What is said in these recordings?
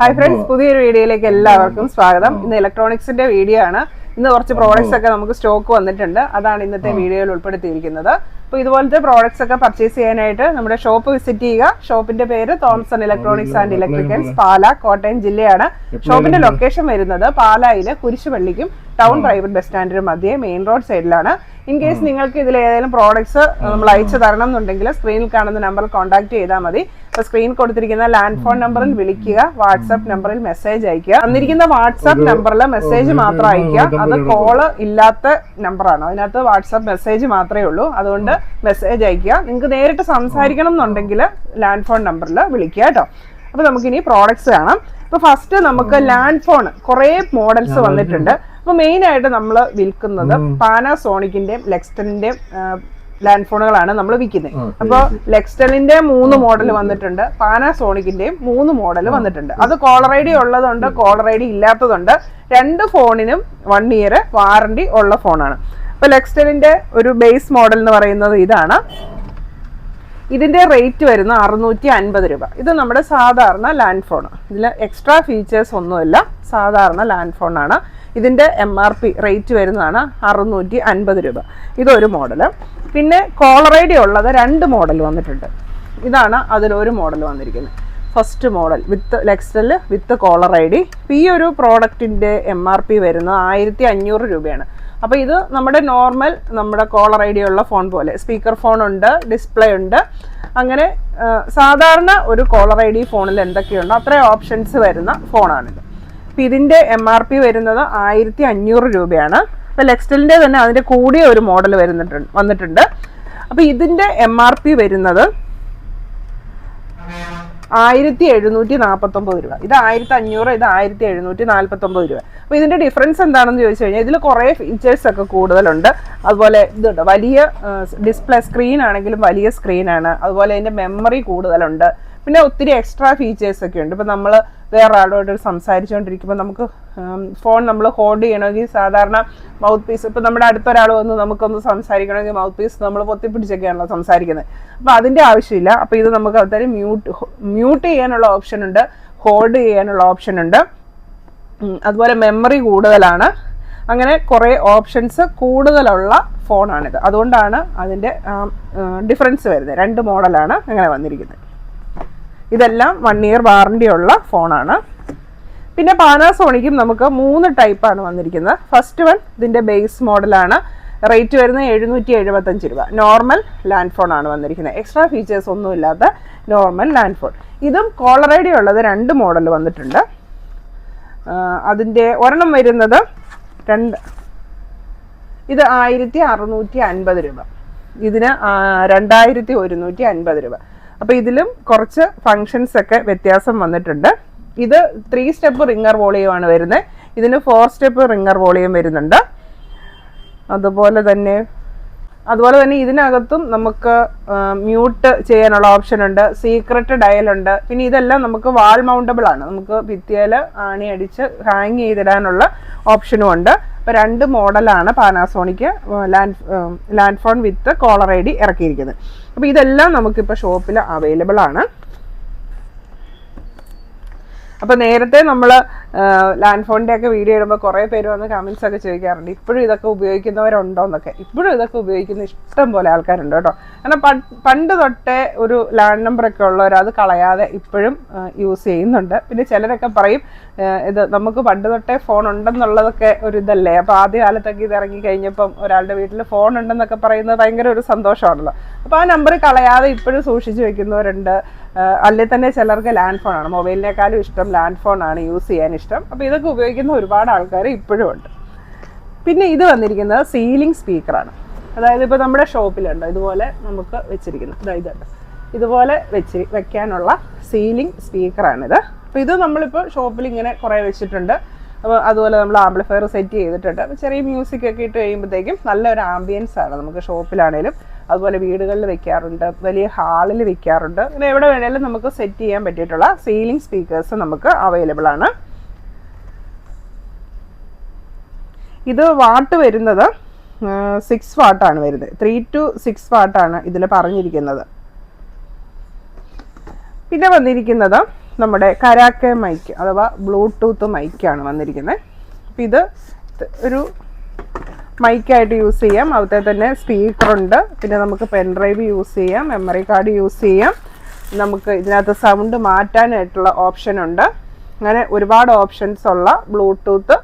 Hi friends, പുതിയൊരു വീഡിയോയിലേക്ക് എല്ലാവർക്കും സ്വാഗതം. ഇന്ന് ഇലക്ട്രോണിക്സിന്റെ വീഡിയോ ആണ്. ഇന്ന് കുറച്ച് പ്രോഡക്ട്സ് ഒക്കെ നമുക്ക് സ്റ്റോക്ക് വന്നിട്ടുണ്ട്. അതാണ് ഇന്നത്തെ വീഡിയോയിൽ ഉൾപ്പെടുത്തിയിരിക്കുന്നത്. അപ്പോൾ ഇതുപോലത്തെ പ്രോഡക്ട്സ് ഒക്കെ പർച്ചേസ് ചെയ്യാനായിട്ട് നമ്മുടെ ഷോപ്പ് വിസിറ്റ് ചെയ്യുക. ഷോപ്പിന്റെ പേര് തോംസൺ ഇലക്ട്രോണിക്സ് ആൻഡ് ഇലക്ട്രിക്കൽസ്, പാല, കോട്ടയം ജില്ലയാണ്. ഷോപ്പിന്റെ ലൊക്കേഷൻ വരുന്നത് പാലായില് കുരിശുപള്ളിക്കും ടൗൺ പ്രൈവറ്റ് ബസ് സ്റ്റാൻഡിനും മധ്യേ മെയിൻ റോഡ് സൈഡിലാണ്. ഇൻ കേസ് നിങ്ങൾക്ക് ഇതിൽ ഏതെങ്കിലും പ്രോഡക്ട്സ് നമ്മൾ അയച്ചു തരണം എന്നുണ്ടെങ്കിൽ സ്ക്രീനിൽ കാണുന്ന നമ്പറിൽ കോൺടാക്ട് ചെയ്താൽ മതി. അപ്പോൾ സ്ക്രീൻ കൊടുത്തിരിക്കുന്ന ലാൻഡ് ഫോൺ നമ്പറിൽ വിളിക്കുക, വാട്സ്ആപ്പ് നമ്പറിൽ മെസ്സേജ് അയക്കുക. തന്നിരിക്കുന്ന വാട്സ്ആപ്പ് നമ്പറിൽ മെസ്സേജ് മാത്രം അയക്കുക. അത് കോള് ഇല്ലാത്ത നമ്പറാണ്, അതിനകത്ത് വാട്സ്ആപ്പ് മെസ്സേജ് മാത്രമേ ഉള്ളൂ. അതുകൊണ്ട് മെസ്സേജ് അയക്കുക. നിങ്ങൾക്ക് നേരിട്ട് സംസാരിക്കണം എന്നുണ്ടെങ്കിൽ ലാൻഡ് ഫോൺ നമ്പറിൽ വിളിക്കുക കേട്ടോ. അപ്പോൾ നമുക്കിനി പ്രോഡക്ട്സ് കാണാം. ഇപ്പോൾ ഫസ്റ്റ് നമുക്ക് ലാൻഡ് ഫോൺ കുറേ മോഡൽസ് വന്നിട്ടുണ്ട്. അപ്പോൾ മെയിൻ ആയിട്ട് നമ്മൾ വിൽക്കുന്നത് പാനാസോണിക്കിന്റെയും ലെക്സ്റ്റണിന്റെയും ലാൻഡ് ഫോണുകളാണ് നമ്മൾ വിൽക്കുന്നത്. അപ്പോൾ ലെക്സ്റ്റണിന്റെ 3 മോഡൽ വന്നിട്ടുണ്ട്, പാനാസോണിക്കിന്റെയും 3 മോഡൽ വന്നിട്ടുണ്ട്. അത് കോളർ ഐ ഡി ഉള്ളതുണ്ട്, കോളർ ഐ ഡി ഇല്ലാത്തതുണ്ട്. 2 ഫോണിനും 1 ഇയർ വാറണ്ടി ഉള്ള ഫോണാണ്. അപ്പോൾ ലെക്സ്റ്റണിന്റെ ഒരു ബേസ് മോഡൽ എന്ന് പറയുന്നത് ഇതാണ്. ഇതിന്റെ റേറ്റ് വരുന്ന 650 രൂപ. ഇത് നമ്മുടെ സാധാരണ ലാൻഡ് ഫോൺ, ഇതിൽ എക്സ്ട്രാ ഫീച്ചേഴ്സ് ഒന്നുമില്ല, സാധാരണ ലാൻഡ് ഫോണാണ്. ഇതിന്റെ MRP റേറ്റ് വരുന്നതാണ് 650 രൂപ. ഇതൊരു മോഡല്. പിന്നെ കോളർ ഐ ഡി ഉള്ളത് 2 മോഡൽ വന്നിട്ടുണ്ട്. ഇതാണ് അതിലൊരു മോഡൽ വന്നിരിക്കുന്നത്. ഫസ്റ്റ് മോഡൽ വിത്ത് ലെക്സ്റ്റൽ വിത്ത് കോളർ ഐ ഡി. ഈ ഒരു പ്രോഡക്റ്റിന്റെ MRP വരുന്നത് 1500 രൂപയാണ്. അപ്പോൾ ഇത് നമ്മുടെ നോർമൽ നമ്മുടെ കോളർ ഐ ഡി ഉള്ള ഫോൺ പോലെ സ്പീക്കർ ഫോൺ ഉണ്ട്, ഡിസ്പ്ലേ ഉണ്ട്. അങ്ങനെ സാധാരണ ഒരു കോളർ ഐ ഡി ഫോണിൽ എന്തൊക്കെയുണ്ടോ അത്രയും ഓപ്ഷൻസ് വരുന്ന ഫോണാണിത്. അപ്പോൾ ഇതിൻ്റെ MRP വരുന്നത് 1500 രൂപയാണ്. അപ്പോൾ ലെക്സ്റ്റലിൻ്റെ തന്നെ അതിൻ്റെ കൂടിയ ഒരു മോഡൽ വന്നിട്ടുണ്ട്. അപ്പോൾ ഇതിൻ്റെ MRP വരുന്നത് 1749 രൂപ. ഇത് 1500, ഇത് 1749 രൂപ. അപ്പോൾ ഇതിന്റെ ഡിഫറൻസ് എന്താണെന്ന് ചോദിച്ചു കഴിഞ്ഞാൽ ഇതിൽ കുറേ ഫീച്ചേഴ്സ് ഒക്കെ കൂടുതലുണ്ട്. അതുപോലെ ഇതുണ്ട്, വലിയ ഡിസ്പ്ലേ സ്ക്രീൻ ആണെങ്കിലും വലിയ സ്ക്രീനാണ്. അതുപോലെ അതിന്റെ മെമ്മറി കൂടുതലുണ്ട്. പിന്നെ ഒത്തിരി എക്സ്ട്രാ ഫീച്ചേഴ്സ് ഒക്കെ ഉണ്ട്. ഇപ്പം നമ്മൾ വേറെ ആളോട് സംസാരിച്ചുകൊണ്ടിരിക്കുമ്പോൾ നമുക്ക് ഫോൺ നമ്മൾ ഹോൾഡ് ചെയ്യണമെങ്കിൽ സാധാരണ മൗത്ത് പീസ്, ഇപ്പം നമ്മുടെ അടുത്തൊരാൾ വന്ന് നമുക്കൊന്ന് സംസാരിക്കണമെങ്കിൽ മൗത്ത് പീസ് നമ്മൾ പൊത്തിപ്പിടിച്ചൊക്കെയാണല്ലോ സംസാരിക്കുന്നത്. അപ്പോൾ അതിൻ്റെ ആവശ്യമില്ല. അപ്പോൾ ഇത് നമുക്ക് അത്തരം മ്യൂട്ട് ചെയ്യാനുള്ള ഓപ്ഷൻ ഉണ്ട്, ഹോൾഡ് ചെയ്യാനുള്ള ഓപ്ഷൻ ഉണ്ട്. അതുപോലെ മെമ്മറി കൂടുതലാണ്. അങ്ങനെ കുറേ ഓപ്ഷൻസ് കൂടുതലുള്ള ഫോണാണിത്. അതുകൊണ്ടാണ് അതിൻ്റെ ഡിഫറൻസ് വരുന്നത്. 2 മോഡലാണ് അങ്ങനെ വന്നിരിക്കുന്നത്. ഇതെല്ലാം 1 ഇയർ വാറണ്ടി ഉള്ള ഫോണാണ്. പിന്നെ പാനാസോണിക്കും നമുക്ക് 3 ടൈപ്പാണ് വന്നിരിക്കുന്നത്. ഫസ്റ്റ് വൺ ഇതിൻ്റെ ബേസ് മോഡലാണ്. റേറ്റ് വരുന്നത് 775 രൂപ. നോർമൽ ലാൻഡ് ഫോൺ ആണ് വന്നിരിക്കുന്നത്, എക്സ്ട്രാ ഫീച്ചേഴ്സ് ഒന്നുമില്ലാത്ത നോർമൽ ലാൻഡ് ഫോൺ. ഇതും കോളർ ഐ ഡി ഉള്ളത് 2 മോഡൽ വന്നിട്ടുണ്ട്. അതിൻ്റെ ഒരെണ്ണം വരുന്നത് ഇത് 1650 രൂപ. ഇതിന് 2150 രൂപ. അപ്പോൾ ഇതിലും കുറച്ച് ഫങ്ഷൻസ് ഒക്കെ വ്യത്യാസം വന്നിട്ടുണ്ട്. ഇത് 3 സ്റ്റെപ്പ് റിംഗർ വോളിയം ആണ് വരുന്നത്. ഇതിന് 4 സ്റ്റെപ്പ് റിംഗർ വോളിയം വരുന്നുണ്ട്. അതുപോലെ തന്നെ ഇതിനകത്തും നമുക്ക് മ്യൂട്ട് ചെയ്യാനുള്ള ഓപ്ഷൻ ഉണ്ട്, സീക്രട്ട് ഡയൽ ഉണ്ട്. പിന്നെ ഇതെല്ലാം നമുക്ക് വാൾ മൗണ്ടബിൾ ആണ്, നമുക്ക് ഭിത്തിയിൽ ആണി അടിച്ച് ഹാങ് ചെയ്തിടാനുള്ള ഓപ്ഷനും ഉണ്ട്. അപ്പോൾ 2 മോഡലാണ് Panasonic land phone with caller I D ഇറക്കിയിരിക്കുന്നത്. അപ്പോൾ ഇതെല്ലാം നമുക്കിപ്പോൾ ഷോപ്പിൽ അവൈലബിൾ ആണ്. അപ്പോൾ നേരത്തെ നമ്മൾ ലാൻഡ് ഫോണിൻ്റെ ഒക്കെ വീഡിയോ ഇടുമ്പോൾ കുറേ പേര് വന്ന് കമൻസ് ഒക്കെ ചോദിക്കാറുണ്ട്, ഇപ്പോഴും ഇതൊക്കെ ഉപയോഗിക്കുന്നവരുണ്ടോ എന്നൊക്കെ. ഇപ്പോഴും ഇതൊക്കെ ഉപയോഗിക്കുന്ന ഇഷ്ടം പോലെ ആൾക്കാരുണ്ട് കേട്ടോ. കാരണം പണ്ട് തൊട്ടേ ഒരു ലാൻഡ് നമ്പറൊക്കെ ഉള്ളവർ അത് കളയാതെ ഇപ്പോഴും യൂസ് ചെയ്യുന്നുണ്ട്. പിന്നെ ചിലരൊക്കെ പറയും ഇത് നമുക്ക് പണ്ട് തൊട്ടേ ഫോൺ ഉണ്ടെന്നുള്ളതൊക്കെ ഒരു ഇതല്ലേ. അപ്പോൾ ആദ്യ കാലത്തൊക്കെ ഇത് ഇറങ്ങി കഴിഞ്ഞപ്പം ഒരാളുടെ വീട്ടിൽ ഫോൺ ഉണ്ടെന്നൊക്കെ പറയുന്നത് ഭയങ്കര ഒരു സന്തോഷമാണല്ലോ. അപ്പോൾ ആ നമ്പർ കളയാതെ ഇപ്പോഴും സൂക്ഷിച്ച് വെക്കുന്നവരുണ്ട്. അല്ലെ തന്നെ ചിലർക്ക് ലാൻഡ് ഫോണാണ്, മൊബൈലിനേക്കാളും ഇഷ്ടം ലാൻഡ് ഫോണാണ് യൂസ് ചെയ്യാൻ ഇഷ്ടം. അപ്പോൾ ഇതൊക്കെ ഉപയോഗിക്കുന്ന ഒരുപാട് ആൾക്കാർ ഇപ്പോഴും ഉണ്ട്. പിന്നെ ഇത് വന്നിരിക്കുന്നത് സീലിംഗ് സ്പീക്കറാണ്. അതായത് ഇപ്പോൾ നമ്മുടെ ഷോപ്പിലുണ്ട് ഇതുപോലെ നമുക്ക് വെച്ചിരിക്കുന്നത്, ഇതുപോലെ വെക്കാനുള്ള സീലിംഗ് സ്പീക്കറാണിത്. അപ്പോൾ ഇത് നമ്മളിപ്പോൾ ഷോപ്പിൽ ഇങ്ങനെ കുറേ വെച്ചിട്ടുണ്ട്. അപ്പോൾ അതുപോലെ നമ്മൾ ആംപ്ലിഫയർ സെറ്റ് ചെയ്തിട്ടുണ്ട്. അപ്പോൾ ചെറിയ മ്യൂസിക് ഒക്കെ ഇട്ട് കഴിയുമ്പോഴത്തേക്കും നല്ലൊരു ആംബിയൻസ് ആണ് നമുക്ക് ഷോപ്പിലാണേലും. അതുപോലെ വീടുകളിൽ വെക്കാറുണ്ട്, വലിയ ഹാളിൽ വെക്കാറുണ്ട്. അങ്ങനെ എവിടെ വേണേലും നമുക്ക് സെറ്റ് ചെയ്യാൻ പറ്റിയിട്ടുള്ള സീലിംഗ് സ്പീക്കേഴ്സ് നമുക്ക് അവൈലബിൾ ആണ്. ഇത് വാട്ട് വരുന്നത് 6 വാട്ടാണ് വരുന്നത്. 3 to 6 വാട്ടാണ് ഇതിൽ പറഞ്ഞിരിക്കുന്നത്. പിന്നെ വന്നിരിക്കുന്നത് നമ്മുടെ കരാക്കെ മൈക്ക് അഥവാ ബ്ലൂടൂത്ത് മൈക്കാണ് വന്നിരിക്കുന്നത്. അപ്പം ഇത് ഒരു മൈക്കായിട്ട് യൂസ് ചെയ്യാം. അതുപോലെ തന്നെ സ്പീക്കറുണ്ട്. പിന്നെ നമുക്ക് പെൻഡ്രൈവ് യൂസ് ചെയ്യാം, മെമ്മറി കാർഡ് യൂസ് ചെയ്യാം. നമുക്ക് ഇതിനകത്ത് സൗണ്ട് മാറ്റാനായിട്ടുള്ള ഓപ്ഷൻ ഉണ്ട്. അങ്ങനെ ഒരുപാട് ഓപ്ഷൻസ് ഉള്ള ബ്ലൂടൂത്ത്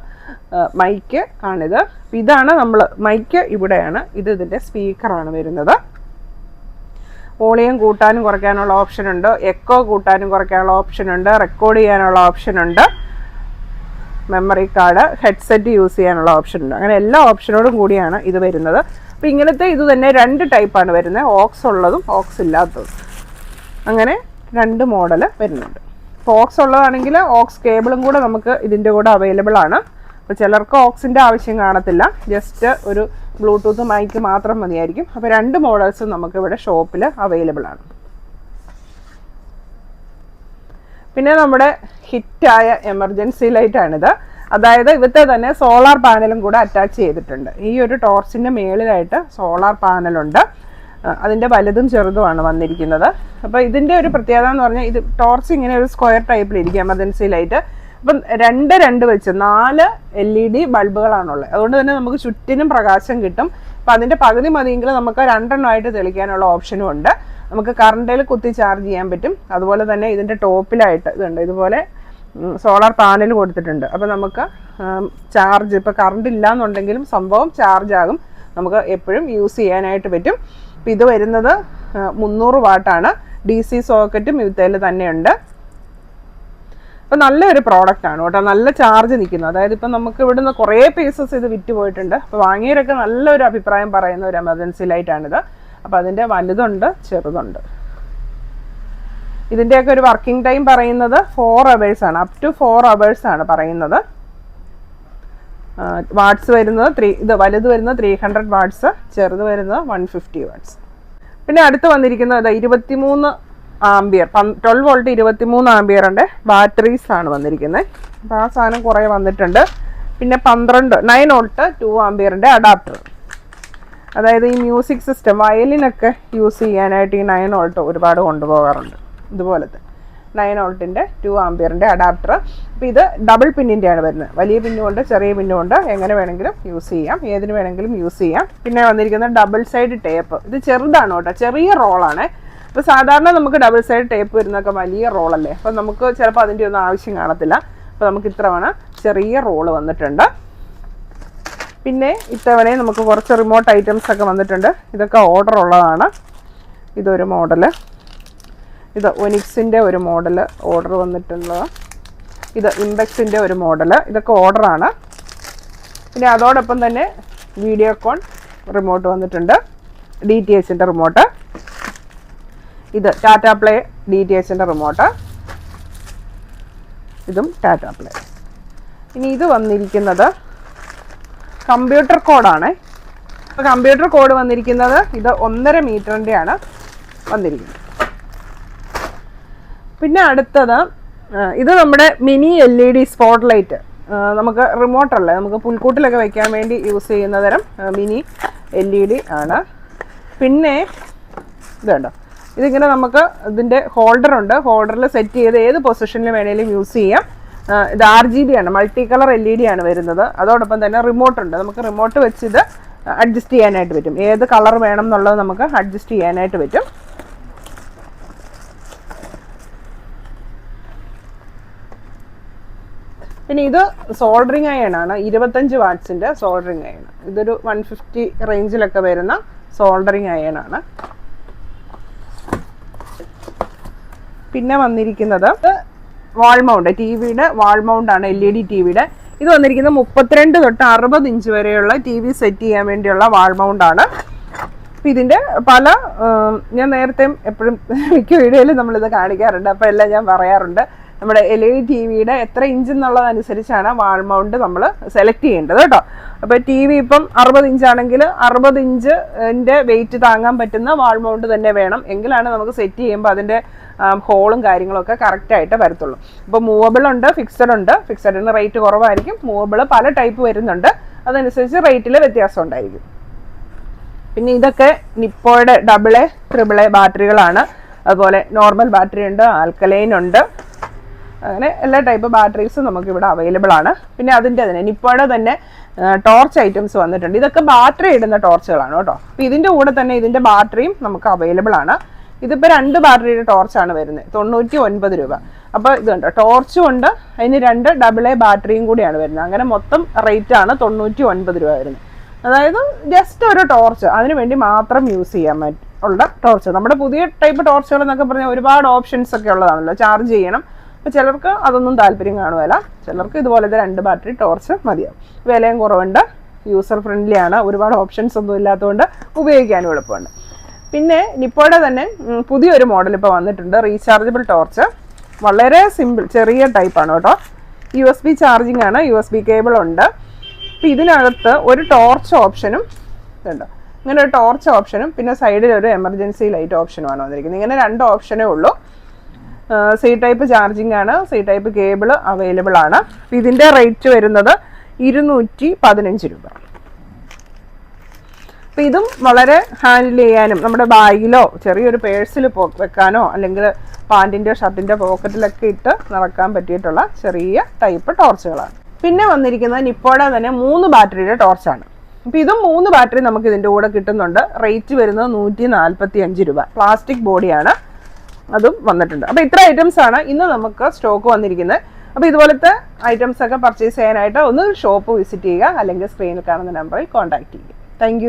മൈക്ക് ആണിത്. ഇതാണ് നമ്മൾ മൈക്ക് ഇവിടെയാണ്. ഇത് ഇതിൻ്റെ സ്പീക്കറാണ് വരുന്നത്. വോളിയം കൂട്ടാനും കുറയ്ക്കാനുള്ള ഓപ്ഷൻ ഉണ്ട്, എക്കോ കൂട്ടാനും കുറയ്ക്കാനുള്ള ഓപ്ഷൻ ഉണ്ട്, റെക്കോർഡ് ചെയ്യാനുള്ള ഓപ്ഷൻ ഉണ്ട്, മെമ്മറി കാർഡ്, ഹെഡ്സെറ്റ് യൂസ് ചെയ്യാനുള്ള ഓപ്ഷൻ ഉണ്ട്. അങ്ങനെ എല്ലാ ഓപ്ഷനോടും കൂടിയാണ് ഇത് വരുന്നത്. അപ്പോൾ ഇങ്ങനത്തെ ഇത് തന്നെ 2 ടൈപ്പാണ് വരുന്നത്, ഓക്സ് ഉള്ളതും ഓക്സ് ഇല്ലാത്തതും. അങ്ങനെ 2 മോഡൽ വരുന്നുണ്ട്. ഇപ്പോൾ ഓക്സ് ഉള്ളതാണെങ്കിൽ ഓക്സ് കേബിളും കൂടെ നമുക്ക് ഇതിൻ്റെ കൂടെ അവൈലബിൾ ആണ്. അപ്പോൾ ചിലർക്ക് ഓക്സിൻ്റെ ആവശ്യം കാണത്തില്ല, ജസ്റ്റ് ഒരു ബ്ലൂടൂത്ത് മൈക്ക് മാത്രം മതിയായിരിക്കും. അപ്പോൾ 2 മോഡൽസും നമുക്കിവിടെ ഷോപ്പിൽ അവൈലബിൾ ആണ്. പിന്നെ നമ്മുടെ ഹിറ്റായ എമർജൻസി ലൈറ്റാണിത്. അതായത് ഇവിടുത്തെ തന്നെ സോളാർ പാനലും കൂടെ അറ്റാച്ച് ചെയ്തിട്ടുണ്ട്. ഈ ഒരു ടോർച്ചിൻ്റെ മേളിലായിട്ട് സോളാർ പാനലുണ്ട്. അതിൻ്റെ വലുതും ചെറുതുമാണ് വന്നിരിക്കുന്നത്. അപ്പോൾ ഇതിൻ്റെ ഒരു പ്രത്യേകത എന്ന് പറഞ്ഞാൽ ഇത് ടോർച്ച് ഇങ്ങനെ ഒരു സ്ക്വയർ ടൈപ്പിലിരിക്കും എമർജൻസി ലൈറ്റ്. അപ്പം 2 വെച്ച് 4 LED ബൾബുകളാണുള്ളത്. അതുകൊണ്ട് തന്നെ നമുക്ക് ചുറ്റിനും പ്രകാശം കിട്ടും. അപ്പം അതിൻ്റെ പകുതി മതിയെങ്കിൽ നമുക്ക് 2 എണ്ണമായിട്ട് തെളിക്കാനുള്ള ഓപ്ഷനും ഉണ്ട്. നമുക്ക് കറണ്ടിൽ കുത്തി ചാർജ് ചെയ്യാൻ പറ്റും. അതുപോലെ തന്നെ ഇതിൻ്റെ ടോപ്പിലായിട്ട് ഇതുണ്ട്, ഇതുപോലെ സോളാർ പാനൽ കൊടുത്തിട്ടുണ്ട്. അപ്പോൾ നമുക്ക് ചാർജ് ഇപ്പോൾ കറണ്ട് ഇല്ലയെന്നുണ്ടെങ്കിലും സംഭവം ചാർജ് ആകും, നമുക്ക് എപ്പോഴും യൂസ് ചെയ്യാനായിട്ട് പറ്റും. അപ്പോൾ ഇത് വരുന്നത് 300 വാട്ടാണ്. DC സോക്കറ്റും ഇവിടുത്തേൽ തന്നെയുണ്ട്. അപ്പോൾ നല്ലൊരു പ്രോഡക്റ്റാണ് കേട്ടോ, നല്ല ചാർജ് നിൽക്കുന്നു. അതായത് ഇപ്പം നമുക്ക് ഇവിടുന്ന് കുറേ പീസസ് ഇത് വിറ്റ് പോയിട്ടുണ്ട്. അപ്പോൾ വാങ്ങിയവരൊക്കെ നല്ലൊരു അഭിപ്രായം പറയുന്ന ഒരു എമർജൻസി ലൈറ്റാണിത്. അപ്പോൾ അതിൻ്റെ വലുതുണ്ട് ചെറുതുണ്ട്. ഇതിൻ്റെയൊക്കെ ഒരു വർക്കിംഗ് ടൈം പറയുന്നത് 4 hours ആണ്, അപ് ടു 4 hours ആണ് പറയുന്നത്. വാട്ട്സ് വരുന്നത് ഇത് വലുത് വരുന്നത് 300 വാട്ട്സ്, ചെറുത് വരുന്നത് 150 വാട്ട്സ്. പിന്നെ അടുത്ത് വന്നിരിക്കുന്നത് 23 ആംബിയർ 12 വോൾട്ട് 23 ആംബിയറിൻ്റെ ബാറ്ററീസ് ആണ് വന്നിരിക്കുന്നത്. അപ്പോൾ ആ സാധനം കുറേ വന്നിട്ടുണ്ട്. പിന്നെ 9 വോൾട്ട് 2 ആംബിയറിൻ്റെ അഡാപ്റ്റർ. അതായത് ഈ മ്യൂസിക് സിസ്റ്റം വയലിനൊക്കെ യൂസ് ചെയ്യാനായിട്ട് ഈ 9 വോൾട്ട് ഒരുപാട് കൊണ്ടുപോകാറുണ്ട്. ഇതുപോലത്തെ 9 വോൾട്ടിൻ്റെ 2 ആംബിയറിൻ്റെ അഡാപ്റ്റർ. അപ്പോൾ ഇത് ഡബിൾ പിന്നിൻ്റെയാണ് വരുന്നത്. വലിയ പിന്നുകൊണ്ട് ചെറിയ പിന്നുകൊണ്ട് എങ്ങനെ വേണമെങ്കിലും യൂസ് ചെയ്യാം, ഏതിന് വേണമെങ്കിലും യൂസ് ചെയ്യാം. പിന്നെ വന്നിരിക്കുന്നത് ഡബിൾ സൈഡ് ടേപ്പ്. ഇത് ചെറുതാണ് കേട്ടോ, ചെറിയ റോളാണ്. അപ്പോൾ സാധാരണ നമുക്ക് ഡബിൾ സൈഡ് ടേപ്പ് വരുന്നതൊക്കെ വലിയ റോളല്ലേ, അപ്പോൾ നമുക്ക് ചിലപ്പോൾ അതിൻ്റെ ഒന്നും ആവശ്യം കാണത്തില്ല. അപ്പോൾ നമുക്ക് ഇത്തവണ ചെറിയ റോള് വന്നിട്ടുണ്ട്. പിന്നെ ഇത്തവണയും നമുക്ക് കുറച്ച് റിമോട്ട് ഐറ്റംസ് ഒക്കെ വന്നിട്ടുണ്ട്. ഇതൊക്കെ ഓർഡർ ഉള്ളതാണ്. ഇതൊരു മോഡല്, ഇത് ഒനിക്സിൻ്റെ ഒരു മോഡല് ഓർഡർ വന്നിട്ടുള്ളത്, ഇത് ഇംബെക്സിൻ്റെ ഒരു മോഡല്, ഇതൊക്കെ ഓർഡറാണ്. പിന്നെ അതോടൊപ്പം തന്നെ വീഡിയോകോൺ റിമോട്ട് വന്നിട്ടുണ്ട്, DTHൻ്റെ റിമോട്ട്. ഇത് ടാറ്റ പ്ലേ DTHൻ്റെ റിമോട്ട്, ഇതും ടാറ്റ പ്ലേ. ഇനി ഇത് വന്നിരിക്കുന്നത് കമ്പ്യൂട്ടർ കോഡാണ്. അപ്പോൾ കമ്പ്യൂട്ടർ കോഡ് വന്നിരിക്കുന്നത് ഇത് 1.5 മീറ്ററിൻ്റെയാണ് വന്നിരിക്കുന്നത്. പിന്നെ അടുത്തത് ഇത് നമ്മുടെ മിനി LED സ്പോട്ട് ലൈറ്റ്. നമുക്ക് റിമോട്ടല്ലേ, നമുക്ക് പുൽക്കൂട്ടിലൊക്കെ വയ്ക്കാൻ വേണ്ടി യൂസ് ചെയ്യുന്ന തരം മിനി LED ആണ്. പിന്നെ ഇതുണ്ടോ, ഇതിങ്ങനെ നമുക്ക് ഇതിൻ്റെ ഹോൾഡറുണ്ട്, ഹോൾഡറിൽ സെറ്റ് ചെയ്ത് ഏത് പൊസിഷനിൽ വേണമെങ്കിലും യൂസ് ചെയ്യാം. ഇത് RGB ആണ്, മൾട്ടി കളർ LED ആണ് വരുന്നത്. അതോടൊപ്പം തന്നെ റിമോട്ടുണ്ട്, നമുക്ക് റിമോട്ട് വെച്ച് ഇത് അഡ്ജസ്റ്റ് ചെയ്യാനായിട്ട് പറ്റും. ഏത് കളർ വേണം എന്നുള്ളത് നമുക്ക് അഡ്ജസ്റ്റ് ചെയ്യാനായിട്ട് പറ്റും. പിന്നെ ഇത് സോൾഡറിങ് അയണാണ്, 25 വാട്ട്സിൻ്റെ സോൾഡറിങ് അയൺ. ഇതൊരു 150 റേഞ്ചിലൊക്കെ വരുന്ന സോൾഡറിങ് അയണാണ്. പിന്നെ വന്നിരിക്കുന്നത് വാൾ മൗണ്ട്, TV-യുടെ വാൾ മൗണ്ടാണ്, LED TV-യുടെ. ഇത് വന്നിരിക്കുന്നത് 32 തൊട്ട് 60 ഇഞ്ച് വരെയുള്ള TV സെറ്റ് ചെയ്യാൻ വേണ്ടിയുള്ള വാൾ മൗണ്ടാണ്. അപ്പം ഇതിൻ്റെ പല ഞാൻ നേരത്തെ എപ്പോഴും മിക്ക വീഡിയോയിലും നമ്മളിത് കാണിക്കാറുണ്ട്. അപ്പോൾ എല്ലാം ഞാൻ പറയാറുണ്ട്, നമ്മുടെ LED TV-യുടെ എത്ര ഇഞ്ച് എന്നുള്ളതനുസരിച്ചാണ് വാൾ മൗണ്ട് നമ്മൾ സെലക്ട് ചെയ്യേണ്ടത് കേട്ടോ. അപ്പോൾ TV ഇപ്പം 60 ഇഞ്ചാണെങ്കിൽ 60 ഇഞ്ചിൻ്റെ വെയിറ്റ് താങ്ങാൻ പറ്റുന്ന വാൾ മൗണ്ട് തന്നെ വേണം, എങ്കിലാണ് നമുക്ക് സെറ്റ് ചെയ്യുമ്പോൾ അതിൻ്റെ ഹോളും കാര്യങ്ങളൊക്കെ കറക്റ്റായിട്ട് വരത്തുള്ളൂ. ഇപ്പോൾ മൂവബിൾ ഉണ്ട്, ഫിക്സഡ് ഉണ്ട്. ഫിക്സഡിന് റേറ്റ് കുറവായിരിക്കും. മൂവബിൾ പല ടൈപ്പ് വരുന്നുണ്ട്, അതനുസരിച്ച് റേറ്റിൽ വ്യത്യാസം ഉണ്ടായിരിക്കും. പിന്നെ ഇതൊക്കെ നിപ്പോയുടെ AA, AAA ബാറ്ററികളാണ്. അതുപോലെ നോർമൽ ബാറ്ററി ഉണ്ട്, ആൽക്കലൈൻ ഉണ്ട്. അങ്ങനെ എല്ലാ ടൈപ്പ് ബാറ്ററീസും നമുക്ക് ഇവിടെ അവൈലബിൾ ആണ്. പിന്നെ അതിൻ്റെ തന്നെ നിപ്പോയുടെ തന്നെ ടോർച്ച് ഐറ്റംസ് വന്നിട്ടുണ്ട്. ഇതൊക്കെ ബാറ്ററി ഇടുന്ന ടോർച്ചുകളാണ് കേട്ടോ. അപ്പോൾ ഇതിൻ്റെ കൂടെ തന്നെ ഇതിൻ്റെ ബാറ്ററിയും നമുക്ക് അവൈലബിൾ ആണ്. ഇതിപ്പോൾ 2 ബാറ്ററിയുടെ ടോർച്ചാണ് വരുന്നത്, 99 രൂപ. അപ്പോൾ ഇത് കണ്ടോ, ടോർച്ചും ഉണ്ട്, അതിന് 2 AA ബാറ്ററിയും കൂടിയാണ് വരുന്നത്. അങ്ങനെ മൊത്തം റേറ്റാണ് 99 രൂപ വരുന്നത്. അതായത് ജസ്റ്റ് ഒരു ടോർച്ച്, അതിന് വേണ്ടി മാത്രം യൂസ് ചെയ്യാൻ ഉള്ള ടോർച്ച്. നമ്മുടെ പുതിയ ടൈപ്പ് ടോർച്ചുകൾ എന്നൊക്കെ പറഞ്ഞാൽ ഒരുപാട് ഓപ്ഷൻസ് ഒക്കെ ഉള്ളതാണല്ലോ, ചാർജ് ചെയ്യണം. അപ്പോൾ ചിലർക്ക് അതൊന്നും താല്പര്യം കാണുമല്ല, ചിലർക്ക് ഇതുപോലത്തെ 2 ബാറ്ററി ടോർച്ച് മതിയാവും. വിലയും കുറവുണ്ട്, യൂസർ ഫ്രണ്ട്ലി ആണ്, ഒരുപാട് ഓപ്ഷൻസ് ഒന്നും ഇല്ലാത്തതുകൊണ്ട് ഉപയോഗിക്കാനും എളുപ്പമുണ്ട്. പിന്നെ നിപ്പോയുടെ തന്നെ പുതിയൊരു മോഡൽ ഇപ്പോൾ വന്നിട്ടുണ്ട്, റീചാർജബിൾ ടോർച്ച്. വളരെ സിമ്പിൾ, ചെറിയ ടൈപ്പാണ് കേട്ടോ. USB ചാർജിങ് ആണ്, USB കേബിൾ ഉണ്ട്. അപ്പോൾ ഇതിനകത്ത് ഒരു ടോർച്ച് ഓപ്ഷനും ഉണ്ട്, ഇങ്ങനെ ഒരു ടോർച്ച് ഓപ്ഷനും പിന്നെ സൈഡിൽ ഒരു എമർജൻസി ലൈറ്റ് ഓപ്ഷനുമാണ് വന്നിരിക്കുന്നത്. ഇങ്ങനെ 2 ഓപ്ഷനേ ഉള്ളൂ. C ടൈപ്പ് ചാർജിങ് ആണ്, C ടൈപ്പ് കേബിൾ അവൈലബിൾ ആണ്. ഇതിൻ്റെ റേറ്റ് വരുന്നത് 215 രൂപ. അപ്പോൾ ഇതും വളരെ ഹാൻഡിൽ ചെയ്യാനും നമ്മുടെ ബാഗിലോ ചെറിയൊരു പേഴ്സിൽ വെക്കാനോ അല്ലെങ്കിൽ പാൻറ്റിൻ്റെയോ ഷർട്ടിൻ്റെ പോക്കറ്റിലൊക്കെ ഇട്ട് നടക്കാൻ പറ്റിയിട്ടുള്ള ചെറിയ ടൈപ്പ് ടോർച്ചുകളാണ്. പിന്നെ വന്നിരിക്കുന്നത് നിപ്പോയുടെ തന്നെ 3 ബാറ്ററിയുടെ ടോർച്ചാണ്. അപ്പോൾ ഇതും 3 ബാറ്ററി നമുക്ക് ഇതിൻ്റെ കൂടെ കിട്ടുന്നുണ്ട്. റേറ്റ് വരുന്നത് 145 രൂപ. പ്ലാസ്റ്റിക് ബോഡിയാണ്, അതും വന്നിട്ടുണ്ട്. അപ്പോൾ ഇത്ര ഐറ്റംസ് ആണ് ഇന്ന് നമുക്ക് സ്റ്റോക്ക് വന്നിരിക്കുന്നത്. അപ്പോൾ ഇതുപോലത്തെ ഐറ്റംസ് ഒക്കെ പർച്ചേസ് ചെയ്യാനായിട്ട് ഒന്ന് ഷോപ്പ് വിസിറ്റ് ചെയ്യുക, അല്ലെങ്കിൽ സ്ക്രീനിൽ കാണുന്ന നമ്പറിൽ കോൺടാക്ട് ചെയ്യുക. താങ്ക്